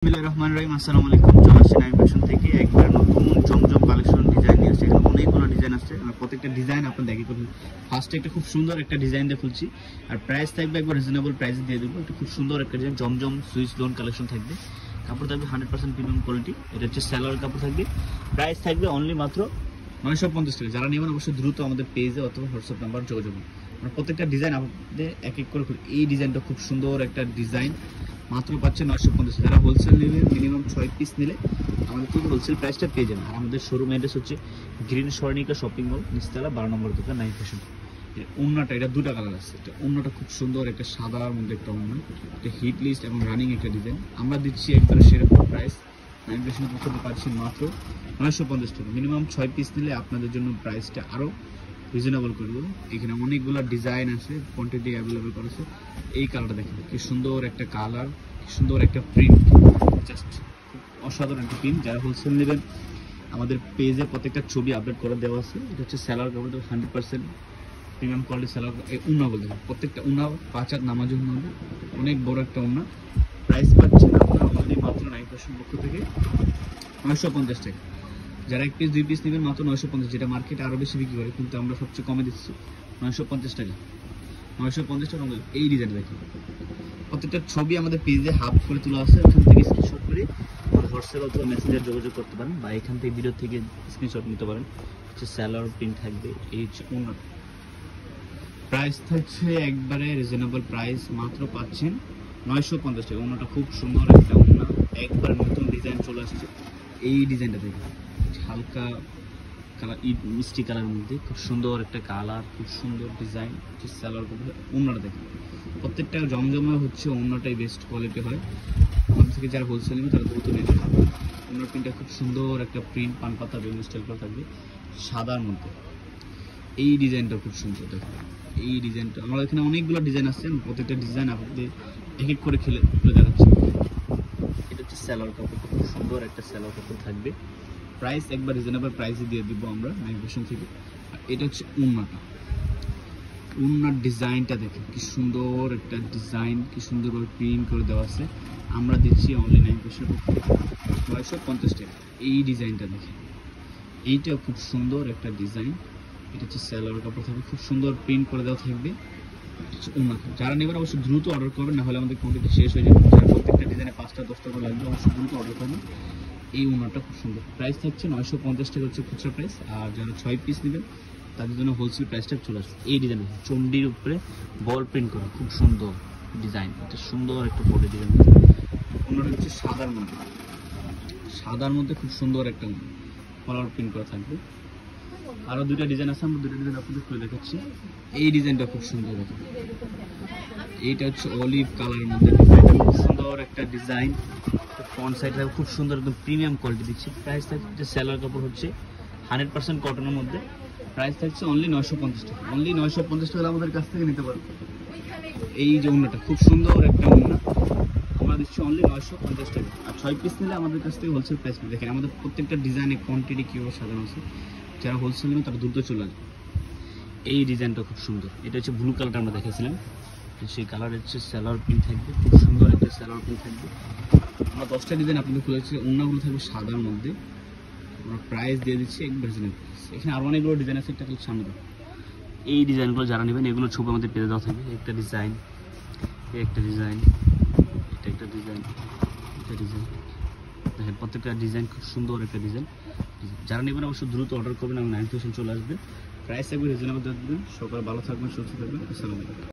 আসসালামু আলাইকুম। নাইম ফ্যাশন থেকে একবার নতুন জমজম কালেকশন ডিজাইন নিয়ে আসছে। এখানে অনেকগুলো ডিজাইন আসছে, প্রত্যেকটা ডিজাইন আপনার দেখে করুন। ফার্স্টে একটা খুব সুন্দর একটা ডিজাইন দিয়ে খুলছি, আর প্রাইস থাকবে একবার রিজনেবল প্রাইসে দিয়ে দেবো। একটা খুব সুন্দর একটা ডিজাইন জমজম সুইচ লোন কালেকশন থাকবে। কাপড় থাকবে 100% প্রিমিয়াম কোয়ালিটি। এটা হচ্ছে স্যালোয়ার কাপড় থাকবে। প্রাইস থাকবে অনলি মাত্র 950 টাকা। যারা নেবেন অবশ্যই দ্রুত আমাদের পেজে অথবা হোয়াটসঅ্যাপ নাম্বার যোগাযোগ করুন। প্রত্যেকটা ডিজাইন আপনাদের এক এক করে খুলি। এই ডিজাইনটা খুব সুন্দর একটা ডিজাইন, মাত্র পাচ্ছে 950। যারা হোলসেল নেবে মিনিমাম 6 পিস নিলে আমাদের থেকে হোলসেল প্রাইসটা পেয়ে যাবেন। আর আমাদের শোরুম অ্যাড্রেস হচ্ছে গ্রিন স্বর্ণিকা শপিং মল, নিচতলা 12 নম্বর দোকান, নাইম ফ্যাশন। ওড়নাটা এটা দুটা কালার আছে। এটা ওড়নাটা খুব সুন্দর একটা সাদার মধ্যে একটা ওড়না, এটা হিট লিস্ট এবং রানিং একটা ডিজাইন। আমরা দিচ্ছি একবারে সেরকম প্রাইস। নাইম ফ্যাশন পক্ষে পাচ্ছি মাত্র 950 টাকা। মিনিমাম 6 পিস নিলে আপনাদের জন্য প্রাইসটা আরও রিজনেবল করে দেবো। এখানে অনেকগুলো ডিজাইন আছে, কোয়ান্টিটি অ্যাভেলেবেল করেছে। এই কালারটা দেখেন কি সুন্দর একটা কালার, সুন্দর একটা প্রিন্ট, জাস্ট অসাধারণ একটা প্রিন্ট। যারা হোলসেল নেবেন আমাদের পেজে প্রত্যেকটা ছবি আপলোড করে দেওয়া আছে। এটা হচ্ছে স্যালোয়ার কাপড়, 100% প্রিমিয়াম কোয়ালিটি স্যালোয়ার। এই উন্না বলতে প্রত্যেকটা উন্না 5 হাত নামাজ হবে, অনেক বড় একটা উন্না। প্রাইস পাচ্ছেন আপনারা আমাদের মাত্র নাইম ফ্যাশন পক্ষ থেকে 950 টাকা। যারা 1 পিস 2 পিস নেবেন মাত্র 950, যেটা মার্কেটে আরও বেশি বিক্রি করে, কিন্তু আমরা সবচেয়ে কমে দিচ্ছি 950 টাকা। 950 টাকা। এই ডিজাইন দেখুন, প্রত্যেকটা ছবি আমাদের পেজে হাফ করে তোলা আছে। ওখান থেকে স্ক্রিনশট করে হোয়াটসঅ্যাপ অথবা মেসেঞ্জার যোগাযোগ করতে পারেন, বা এখান থেকে ভিডিও থেকে স্ক্রিনশট নিতে পারেন। হচ্ছে স্যালোয়ার প্রিন্ট থাকবে। এই হচ্ছে ওড়না। প্রাইস থাকছে একবারে রিজনেবল প্রাইস, মাত্র পাচ্ছেন 950 টাকা। ওড়নাটা খুব সুন্দর একটা ওড়না, একবার নতুন ডিজাইন চলে আসছে। এই ডিজাইনটা দেখুন, হালকা কালার, মিষ্টি কালারের মধ্যে খুব সুন্দর একটা কালার, খুব সুন্দর ডিজাইন। হচ্ছে স্যালোয়ার কাপড়। ওড়নাটা দেখুন, প্রত্যেকটা জমজমে হচ্ছে ওড়নাটাই বেস্ট কোয়ালিটি হয়। আমাদের থেকে যারা হোলসেল নেবে তারা দ্রুত নিতে হবে। ওড়নার প্রিন্টটা খুব সুন্দর একটা প্রিন্ট, পান পাতা বেলুন স্টাইল করা থাকবে সাদার মধ্যে। এই ডিজাইনটা খুব সুন্দর দেখুন। এই ডিজাইনটা আমার এখানে অনেকগুলো ডিজাইন আসছে, প্রত্যেকটা ডিজাইন আপনাদের এক এক করে খুলে দেখাচ্ছি। এটা হচ্ছে স্যালোয়ার কাপড়, খুব সুন্দর একটা স্যালোয়ার কাপড় থাকবে। প্রাইস একবার রিজনেবল প্রাইসে দিয়ে দিব আমরা নাইম ফ্যাশন থেকে। আর এটা হচ্ছে ওড়নাটা। ওড়নার ডিজাইনটা দেখেন কি সুন্দর একটা ডিজাইন, কি সুন্দরভাবে প্রিন্ট করে দেওয়া আছে। আমরা দিচ্ছি অনলি নাইম ফ্যাশন 950 টাকা। এই ডিজাইনটা দেখেন, এইটাও খুব সুন্দর একটা ডিজাইন। এটা হচ্ছে স্যালোয়ার কাপড় থাকবে, খুব সুন্দর প্রিন্ট করে দেওয়া থাকবে। যারা নেবেন অবশ্যই দ্রুত অর্ডার করবেন, না হলে আমাদের কোয়ান্টিটি শেষ হয়ে যাবে। যারা প্রত্যেকটা ডিজাইনে 5টা 10টা করে লাগবে অবশ্যই দ্রুত অর্ডার করবেন। এই ওড়নাটা খুব সুন্দর। প্রাইস থাকছে 950 টাকা হচ্ছে খুচরা প্রাইস। আর যারা 6 পিস নেবেন তাদের জন্য হোলসেল প্রাইসটা চলে আসবে। এই ডিজাইন চন্ডির উপরে বল প্রিন্ট করা, খুব সুন্দর ডিজাইন। এটা সুন্দর একটা বডি ডিজাইন। ওড়নাটা হচ্ছে সাদার মধ্যে খুব সুন্দর একটা কলার প্রিন্ট করা থাকবে। আরও দুইটা ডিজাইন আছে, আমরা দুটো ডিজাইন আপনাদের খুলে দেখাচ্ছি। এই ডিজাইনটা খুব সুন্দর দেখুন, এইটা হচ্ছে অলিভ কালারের মধ্যে ডিজাইন, খুব সুন্দর একটা ডিজাইন। ফ্রন্ট সাইডটা খুব সুন্দর, একদম প্রিমিয়াম কোয়ালিটি দিচ্ছি। প্রাইস থাকছে স্যালোয়ার কাপড় হচ্ছে 100% কটনের মধ্যে। প্রাইস থাকছে অনলি 950 টাকা। অনলি 950 টাকা আমাদের কাছ থেকে নিতে পারবেন। এই যে ওড়নাটা খুব সুন্দর একটা ওড়না, আমরা দিচ্ছি অনলি 950 টাকা। আর 6 পিস নিলে আমাদের কাছ থেকে হোলসেল প্রাইস দেখেন। আমাদের প্রত্যেকটা ডিজাইনে কোয়ান্টিটি কীভাবে সাজানো আছে। যারা হোলসেল নেবেন তারা দ্রুত চলে আসবে। এই ডিজাইনটা খুব সুন্দর। এটা হচ্ছে ব্লু কালারটা আমরা দেখেছিলাম, সেই কালার হচ্ছে স্যালোয়ার প্রিন্ট থাকবে, খুব সুন্দর একটা স্যালোয়ার প্রিন্ট থাকবে। আমরা 10টা ডিজাইন আপনাদের খুলেছি। ওড়নাগুলো থাকবে সাদার মধ্যে। আমরা প্রাইস দিয়ে দিচ্ছি একবার ডিজাইনের প্রাইস। এখানে আরও অনেকগুলো ডিজাইন আছে, একটা সামনে দেবো। এই ডিজাইনগুলো যারা নেবেন এগুলো ছবি আমাদের পেয়ে দেওয়া থাকবে। একটা ডিজাইন, একটা ডিজাইন, এটা একটা ডিজাইন, একটা ডিজাইন দেখেন। প্রত্যেকটা ডিজাইন খুব সুন্দর একটা ডিজাইন। যারা নেবেন অবশ্যই দ্রুত অর্ডার করবেন এবং নাইম ফ্যাশন চলে আসবে। প্রাইস একবার রিজনেবল দেবেন। সকাল ভালো থাকবেন, সুস্থ থাকবেন। আসসালামু আলাইকুম।